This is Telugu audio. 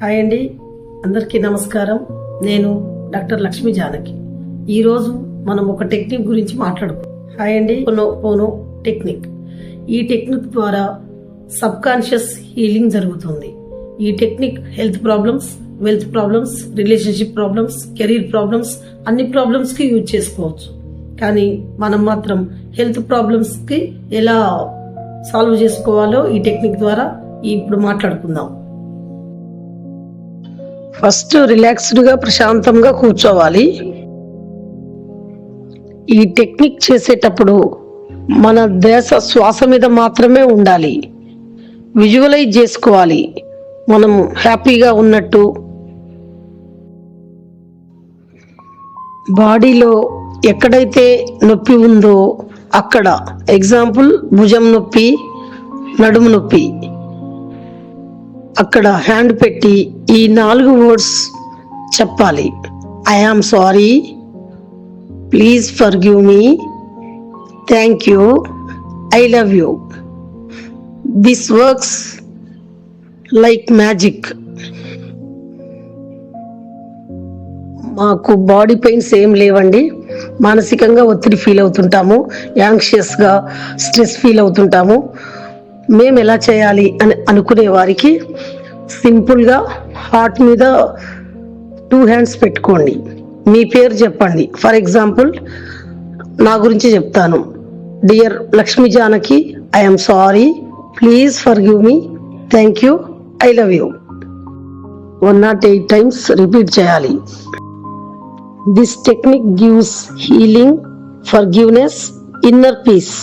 హాయ్ అండి, అందరికీ నమస్కారం. నేను డాక్టర్ లక్ష్మీ జానకి. ఈరోజు మనం ఒక టెక్నిక్ గురించి మాట్లాడుకుందాం. హాయ్ అండి, పోనో టెక్నిక్. ఈ టెక్నిక్ ద్వారా సబ్ కాన్షియస్ హీలింగ్ జరుగుతుంది. ఈ technique health problems, wealth problems, relationship problems, career problems, అన్ని ప్రాబ్లమ్స్ కి యూజ్ చేసుకోవచ్చు. కానీ మనం మాత్రం హెల్త్ ప్రాబ్లమ్స్ కి ఎలా సాల్వ్ చేసుకోవాలో ఈ టెక్నిక్ ద్వారా ఇప్పుడు మాట్లాడుకుందాం. ఫస్ట్ రిలాక్స్డ్ గా ప్రశాంతంగా కూర్చోవాలి. ఈ టెక్నిక్ చేసేటప్పుడు మన ధ్యాస శ్వాస మీద మాత్రమే ఉండాలి. విజువలైజ్ చేసుకోవాలి మనం హ్యాపీగా ఉన్నట్టు. బాడీలో ఎక్కడైతే నొప్పి ఉందో అక్కడ, ఎగ్జాంపుల్ భుజం నొప్పి, నడుము నొప్పి, అక్కడ హ్యాండ్ పెట్టి ఈ 4 వర్డ్స్ చెప్పాలి. I am sorry, please forgive me, thank you, I love you. This works like magic. మాకు బాడీ పెయిన్స్ ఏం లేవండి. మానసికంగా ఒత్తిడి ఫీల్ అవుతుంటాము, యాంగ్షియస్గా స్ట్రెస్ ఫీల్ అవుతుంటాము. మేము ఎలా చేయాలి అని అనుకునే వారికి సింపుల్గా హార్ట్ మీద 2 హ్యాండ్స్ పెట్టుకోండి. మీ పేరు చెప్పండి. ఫర్ ఎగ్జాంపుల్ నా గురించి చెప్తాను. Dear Lakshmi Janaki, I am sorry, please forgive me, thank you, I love you. 108 times repeat చేయాలి. This technique gives healing, forgiveness, inner piece.